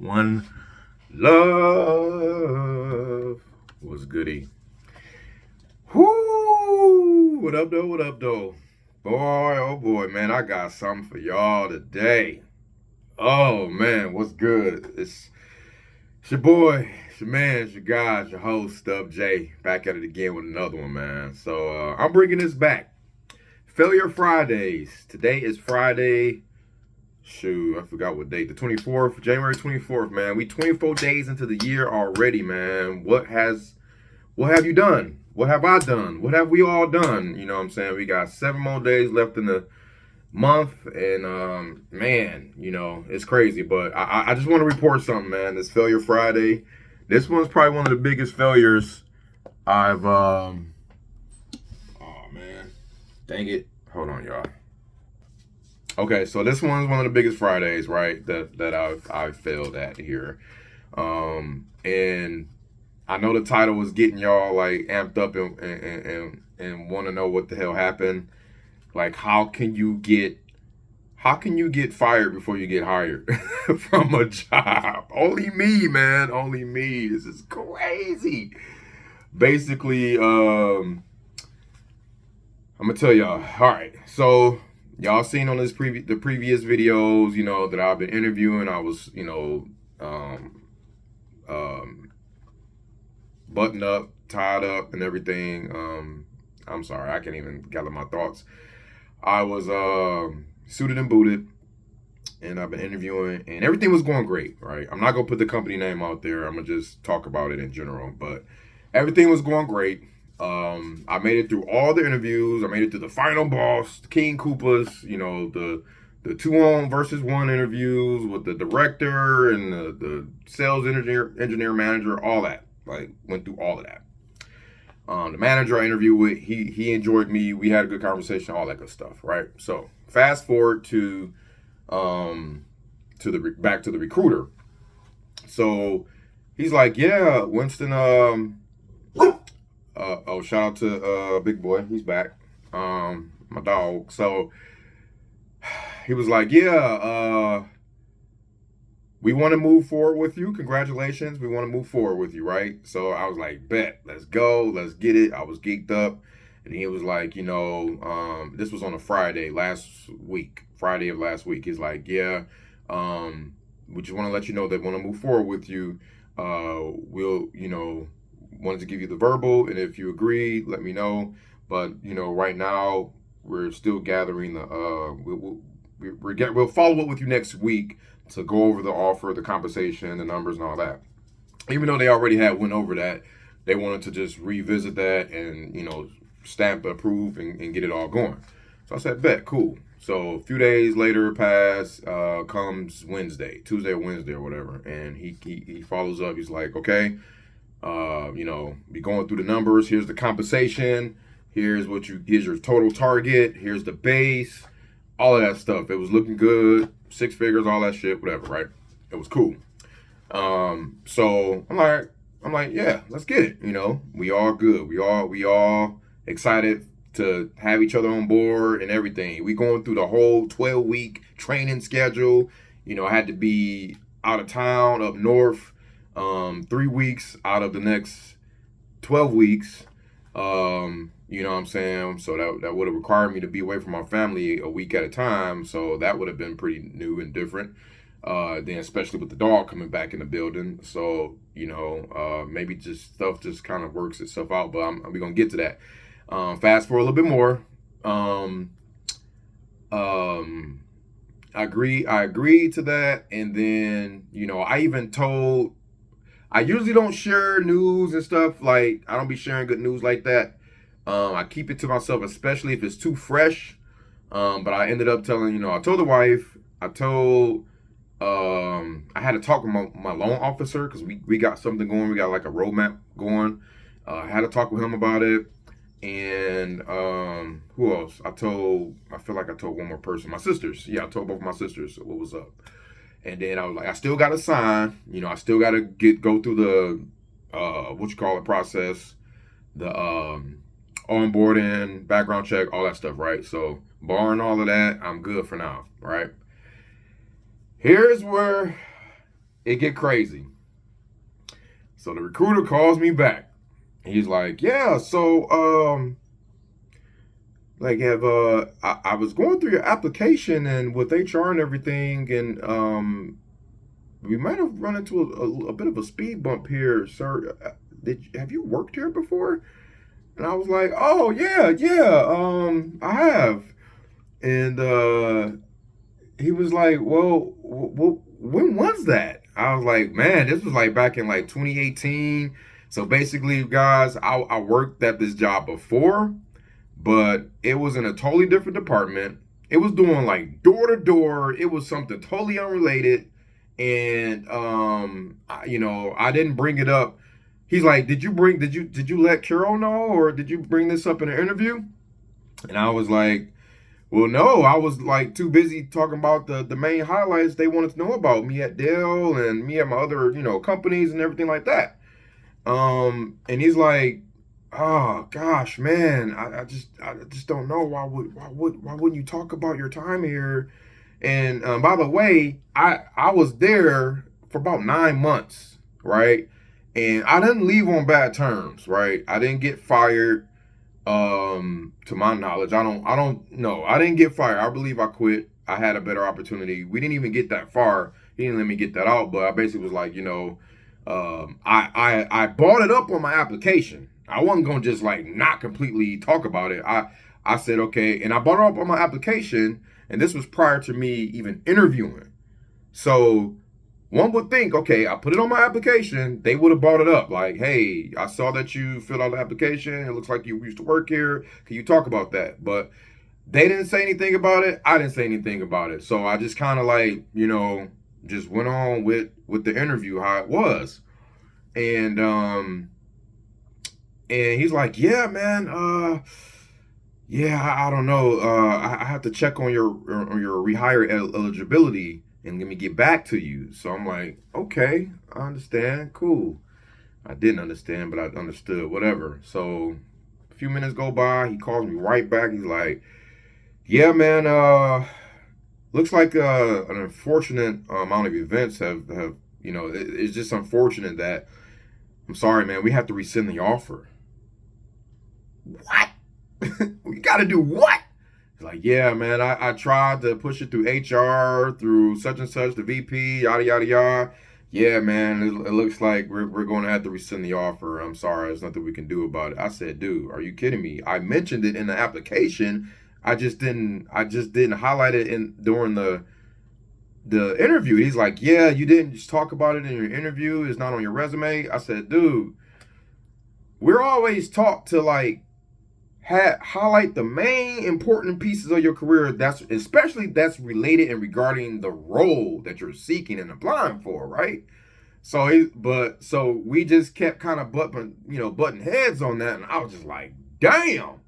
One love was goody. Whoo! What up, though? What up, though? Boy, oh boy, man, I got something for y'all today. Oh man, what's good? It's your boy, it's your man, it's your guy, it's your host, Stub J, back at it again with another one, man. So I'm bringing this back. Failure Fridays. Today is Friday. Shoot, I forgot what date. The 24th, January 24th, man. We 24 days into the year already, man. What have you done? What have I done? What have we all done? You know what I'm saying? We got 7 more days left in the month, and man, it's crazy. But I just want to report something, man. This Failure Friday. This one's probably one of the biggest failures I've oh man. Dang it. Hold on, y'all. Okay, so this one's one of the biggest Fridays, right? That I've failed at here, and I know the title was getting y'all like amped up and want to know what the hell happened. Like, how can you get fired before you get hired from a job? Only me, man. Only me. This is crazy. Basically, I'm gonna tell y'all. All right, so y'all seen on the previous videos, that I've been interviewing. I was, um, buttoned up, tied up, and everything. I'm sorry, I can't even gather my thoughts. I was suited and booted, and I've been interviewing, and everything was going great. Right, I'm not gonna put the company name out there. I'm gonna just talk about it in general, but everything was going great. I made it through all the interviews. I made it to the final boss, King Koopas, the 2-on-versus-1 interviews with the director and the sales engineer manager, all that. Like, went through all of that. The manager I interviewed with, he enjoyed me. We had a good conversation, all that good stuff, right? So fast forward to back to the recruiter. So he's like, yeah, Winston, shout out to Big Boy. He's back. My dog. So he was like, yeah, we want to move forward with you. Congratulations. We want to move forward with you, right? So I was like, bet, let's go. Let's get it. I was geeked up. And he was like, this was on a Friday of last week. He's like, yeah, we just want to let you know that we want to move forward with you. We'll, wanted to give you the verbal, and if you agree, let me know. But right now we're still gathering the. We'll follow up with you next week to go over the offer, the compensation, the numbers, and all that. Even though they already went over that, they wanted to just revisit that and stamp, approve, and get it all going. So I said, bet, cool. So a few days later pass, comes Tuesday or Wednesday or whatever, and he follows up. He's like, okay. Be going through the numbers. Here's the compensation. Here's your total target. Here's the base. All of that stuff. It was looking good. 6 figures, all that shit, whatever, right? It was cool. So I'm like, yeah, let's get it. We all good. We all excited to have each other on board and everything. We going through the whole 12-week training schedule. I had to be out of town up north 3 weeks out of the next 12 weeks. You know what I'm saying? So that would have required me to be away from my family a week at a time. So that would have been pretty new and different. Then especially with the dog coming back in the building. So, maybe just stuff just kind of works itself out, but we're going to get to that. Fast forward a little bit more. I agreed to that. And then, I usually don't share news and stuff. Like, I don't be sharing good news like that. I keep it to myself, especially if it's too fresh. But I ended up telling, I told the wife, I had to talk with my loan officer because we got something going. We got like a roadmap going. I had to talk with him about it. And who else? I feel like I told one more person. My sisters. Yeah, I told both of my sisters what was up. And then I was like, I still got to sign. I still got to go through the process, the onboarding, background check, all that stuff, right? So barring all of that, I'm good for now, right? Here's where it get crazy. So the recruiter calls me back. He's like, yeah, so like have I was going through your application and with HR and everything, and we might have run into a bit of a speed bump here, sir. Have you worked here before? And I was like, oh yeah, I have. And he was like, well, when was that? I was like, man, this was like back in like 2018. So basically, guys, I worked at this job before, but it was in a totally different department. It was doing like door to door. It was something totally unrelated, and I didn't bring it up. He's like, did you let Carol know, or did you bring this up in an interview? And I was like, well, no, I was like too busy talking about the main highlights they wanted to know about me at Dell and me at my other companies and everything like that. And he's like, oh gosh, man, I just don't know why wouldn't you talk about your time here? And by the way, I was there for about 9 months, right? And I didn't leave on bad terms, right? I didn't get fired. To my knowledge, I don't know. I didn't get fired. I believe I quit. I had a better opportunity. We didn't even get that far. He didn't let me get that out, but I basically was like, I brought it up on my application. I wasn't gonna just like not completely talk about it. I said okay, and I brought it up on my application, and this was prior to me even interviewing. So one would think, okay, I put it on my application, they would have brought it up. Like, hey, I saw that you filled out the application. It looks like you used to work here. Can you talk about that? But they didn't say anything about it. I didn't say anything about it. So I just kind of like, just went on with the interview how it was. And he's like, yeah, man, yeah, I don't know. I have to check on your rehire eligibility and let me get back to you. So I'm like, okay, I understand. Cool. I didn't understand, but I understood. Whatever. So a few minutes go by. He calls me right back. He's like, yeah, man. Looks like an unfortunate amount of events have it's just unfortunate that I'm sorry, man. We have to rescind the offer. What? We got to do what? Like, yeah, man, I tried to push it through HR, through such and such, the VP, yada, yada, yada. Yeah, man, it looks like we're going to have to rescind the offer. I'm sorry, there's nothing we can do about it. I said, dude, are you kidding me? I mentioned it in the application. I just didn't highlight it during the interview. He's like, yeah, you didn't just talk about it in your interview. It's not on your resume. I said, dude, we're always taught to like highlight the main important pieces of your career that's related and regarding the role that you're seeking and applying for, right? So we just kept kind of butting heads on that, and I was just like, damn.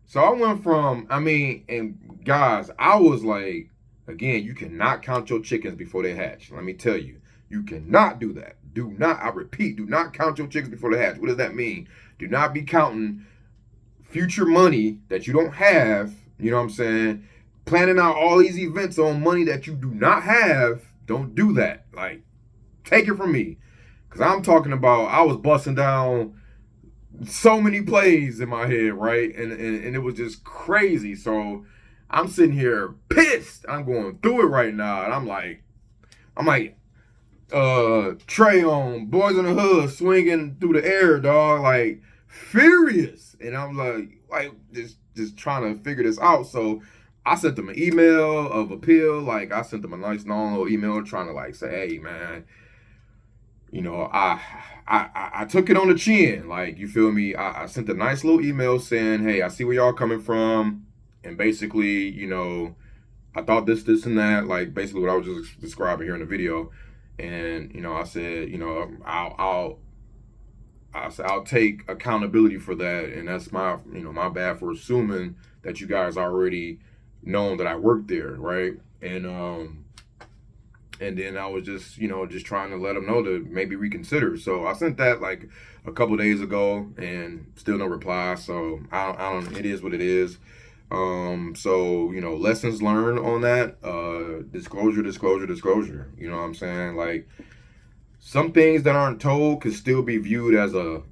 So I went from, and guys, I was like, again, you cannot count your chickens before they hatch. Let me tell you, you cannot do that. Do not, I repeat, do not count your chickens before they hatch. What does that mean? Do not be counting future money that you don't have, you know what I'm saying? Planning out all these events on money that you do not have. Don't do that. Like, take it from me. Because I'm talking about, I was busting down so many plays in my head, right? And it was just crazy. So I'm sitting here pissed. I'm going through it right now. And I'm like, Trey on Boys in the Hood swinging through the air, dog, like furious. And I'm like just trying to figure this out. So I sent them an email of appeal. Like I sent them a nice long little email trying to like say, hey man, I took it on the chin. Like, you feel me? I sent a nice little email saying, hey, I see where y'all coming from. And basically, I thought this, and that, like basically what I was just describing here in the video. And, I said, I'll take accountability for that. And that's my bad for assuming that you guys already known that I worked there. Right. And then I was just trying to let them know to maybe reconsider. So I sent that like a couple days ago and still no reply. So I don't, it is what it is. So, lessons learned on that, disclosure, you know what I'm saying? Like, some things that aren't told could still be viewed as a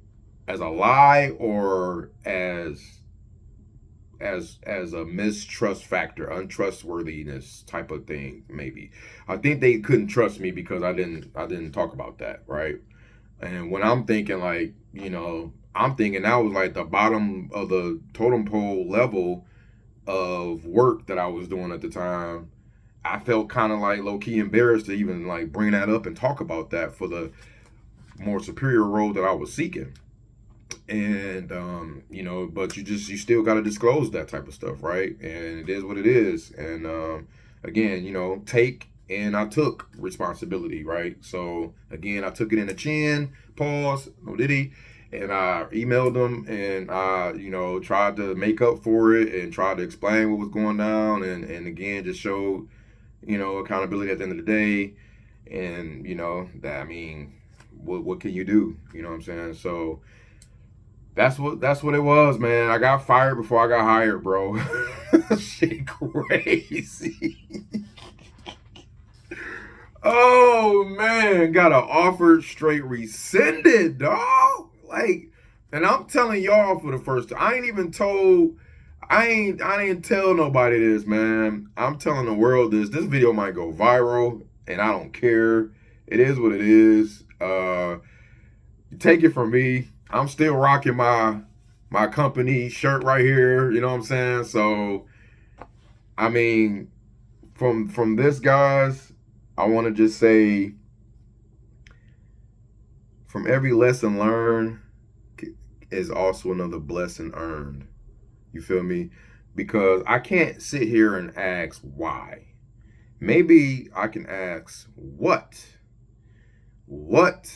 lie or as a mistrust factor, untrustworthiness type of thing. Maybe I think they couldn't trust me because I didn't talk about that, right? And when I'm thinking like, I'm thinking that was like the bottom of the totem pole level of work that I was doing at the time. I felt kind of like low key embarrassed to even like bring that up and talk about that for the more superior role that I was seeking. And but you still got to disclose that type of stuff, right? And it is what it is. And again, take and I took responsibility, right? So again, I took it in the chin, pause, no diddy, and I emailed them and I tried to make up for it and tried to explain what was going down, and again just showed accountability at the end of the day. And that, I mean, what can you do? You know what I'm saying? So that's what it was, man. I got fired before I got hired, bro. Shit crazy. Oh man, got an offer straight rescinded, dog. Like, and I'm telling y'all for the first time. I ain't even told. I didn't tell nobody this, man. I'm telling the world this. This video might go viral, and I don't care. It is what it is. Take it from me. I'm still rocking my company shirt right here. You know what I'm saying? So, I mean, from this, guys, I want to just say, from every lesson learned is also another blessing earned. You feel me? Because I can't sit here and ask why. Maybe I can ask what. What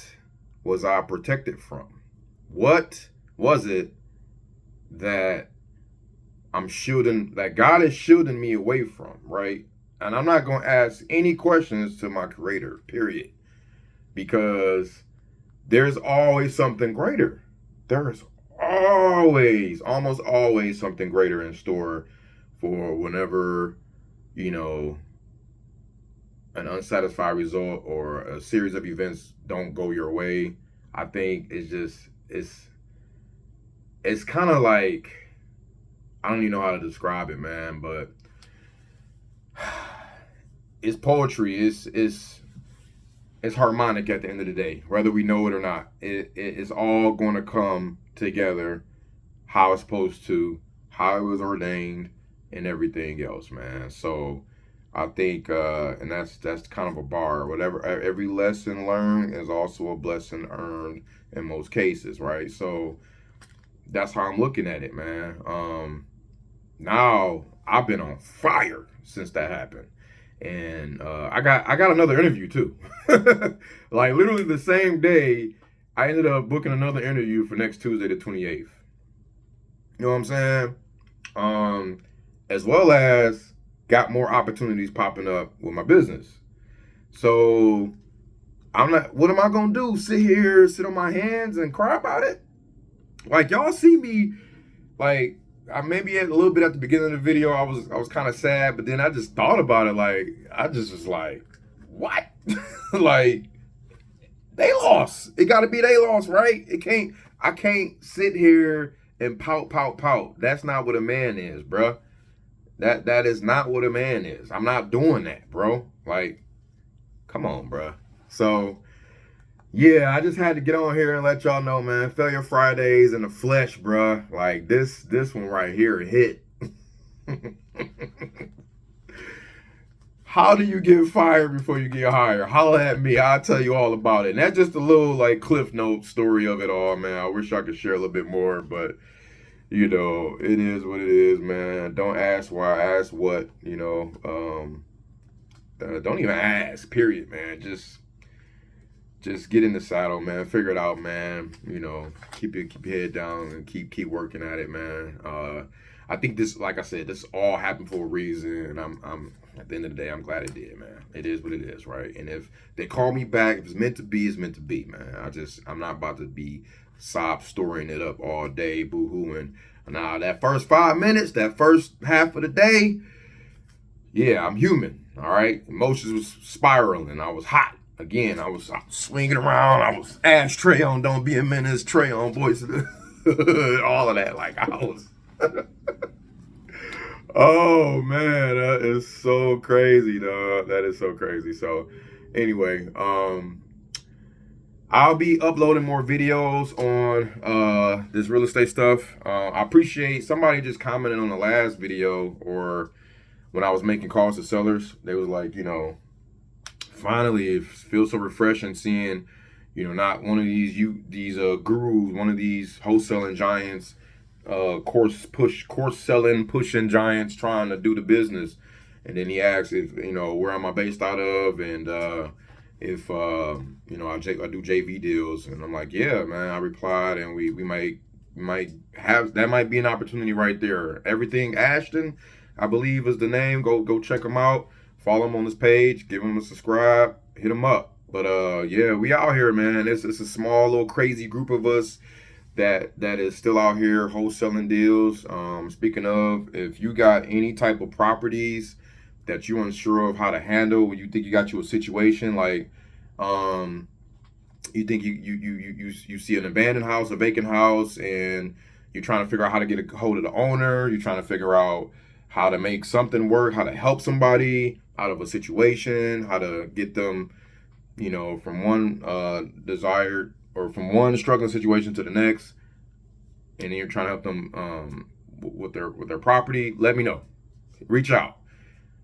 was I protected from? What was it that that God is shielding me away from, right? And I'm not going to ask any questions to my creator, period. Because there's always something greater. There's almost always something greater in store for whenever, an unsatisfied result or a series of events don't go your way. I think it's kind of like, I don't even know how to describe it, man, but it's poetry. It's harmonic at the end of the day, whether we know it or not. It's all going to come together how it's supposed to, how it was ordained, and everything else, man. So I think, and that's kind of a bar. Whatever, every lesson learned is also a blessing earned in most cases, right? So that's how I'm looking at it, man. Now I've been on fire since that happened, and I got another interview too. Like literally the same day, I ended up booking another interview for next Tuesday, the 28th. You know what I'm saying? As well as got more opportunities popping up with my business. So I'm not. What am I gonna do? Sit on my hands and cry about it? Like y'all see me, like I maybe a little bit at the beginning of the video. I was kind of sad, but then I just thought about it. Like I just was like, what? Like they lost. It got to be they lost, right? It can't. I can't sit here and pout. That's not what a man is, bruh. That is not what a man is. I'm not doing that, bro. Like, come on, bruh. So, yeah, I just had to get on here and let y'all know, man. Failure Fridays in the flesh, bruh. Like this one right here hit. How do you get fired before you get hired? Holla at me. I'll tell you all about it. And that's just a little like cliff note story of it all, man. I wish I could share a little bit more, but it is what it is, man. Don't ask why, ask what, don't even ask, period, man. Just get in the saddle, man. Figure it out, man. Keep your head down and keep working at it, man. I think this, like I said, this all happened for a reason, and I'm at the end of the day, I'm glad it did, man. It is what it is, right? And if they call me back, if it's meant to be, it's meant to be, man. I'm not about to be sob storying it up all day, boo-hooing. Now, that first 5 minutes, that first half of the day, yeah, I'm human, all right? Emotions was spiraling. I was hot. again, I was swinging around. I was ashtray on, don't be a menace, tray on, boys. All of that. Like, I was. Oh, man, that is so crazy, dog. That is so crazy. So, anyway, I'll be uploading more videos on this real estate stuff. I appreciate somebody just commented on the last video, or when I was making calls to sellers. They was like, finally it feels so refreshing seeing, not one of these gurus, one of these wholesaling giants, course selling, pushing giants trying to do the business. And then he asked if, where am I based out of, and if I do JV deals, and I'm like, yeah, man. I replied, and we might have, that might be an opportunity right there. Everything Ashton, I believe, is the name. Go check him out. Follow him on this page. Give him a subscribe. Hit him up. But yeah, we out here, man. It's a small little crazy group of us that is still out here wholesaling deals. Speaking of, if you got any type of properties that you're unsure of how to handle, when you think you got you a situation like, you think you see an abandoned house, a vacant house, and you're trying to figure out how to get a hold of the owner. You're trying to figure out how to make something work, how to help somebody out of a situation, how to get them, from one desired, or from one struggling situation to the next, and then you're trying to help them with their property. Let me know. Reach out.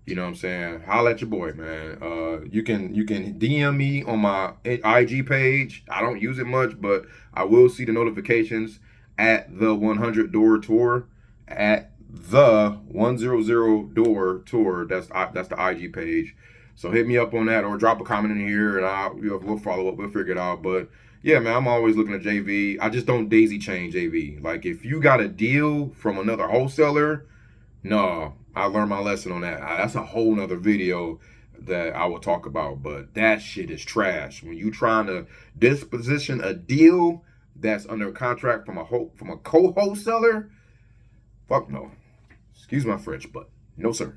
You know what I'm saying? Holla at your boy, man. You can DM me on my IG page. I don't use it much, but I will see the notifications at the 100 Door Tour, at the 100 Door Tour. That's the IG page. So hit me up on that, or drop a comment in here, and we'll follow up. We'll figure it out. But yeah, man, I'm always looking at JV. I just don't daisy chain JV. Like, if you got a deal from another wholesaler, no, I learned my lesson on that. That's a whole nother video that I will talk about. But that shit is trash. When you trying to disposition a deal that's under contract from a co-wholesaler, fuck no. Excuse my French, but no, sir.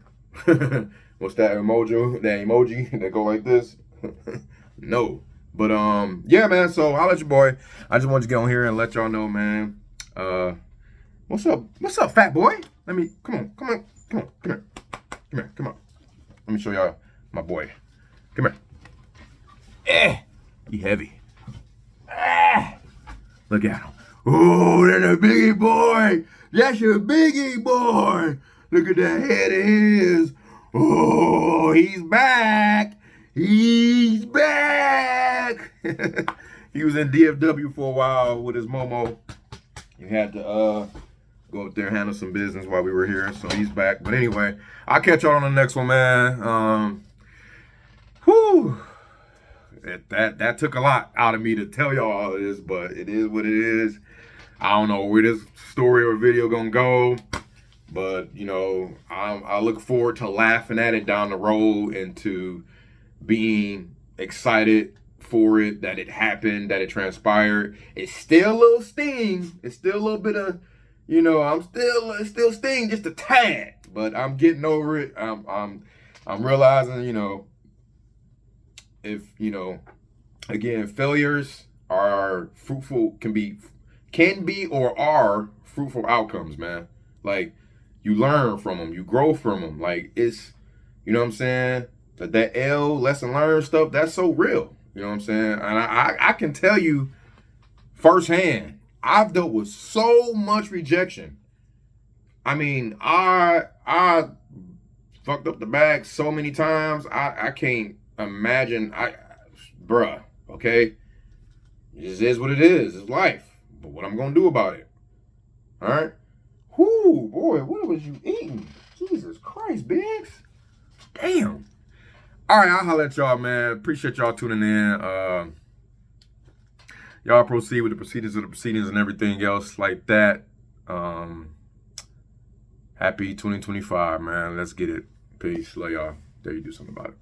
What's that emoji? That emoji that go like this? No. But yeah, man. So I'll let your boy. I just wanted to get on here and let y'all know, man. What's up? What's up, fat boy? Let me come on. Let me show y'all my boy. Come here. He heavy. Look at him. Oh, that's a biggie boy. That's a biggie boy. Look at that head of his. Oh, he's back. He's back. He was in DFW for a while with his Momo. You had to go up there and handle some business while we were here, so he's back. But anyway, I'll catch y'all on the next one, man. That took a lot out of me to tell y'all all of this, but it is what it is. I don't know where this story or video gonna go, but I look forward to laughing at it down the road, and to being excited for it, that it happened, that it transpired. It's still a little sting. It's still a little bit of, it still sting just a tad, but I'm getting over it. I'm realizing, if, again, failures are fruitful, can be or are fruitful outcomes, man. Like, you learn from them, you grow from them. Like, it's, you know what I'm saying? That L, lesson learned stuff, that's so real. You know what I'm saying? And I can tell you firsthand, I've dealt with so much rejection. I mean, I fucked up the bag so many times. I can't imagine. Bruh, okay? It just is what it is. It's life. But what I'm going to do about it? All right? Whoo, boy, what was you eating? Jesus Christ, Biggs. Damn. All right, I'll holler at y'all, man. Appreciate y'all tuning in. Y'all proceed with the proceedings and everything else like that. Happy 2025, man. Let's get it. Peace. Love y'all. There, you do something about it.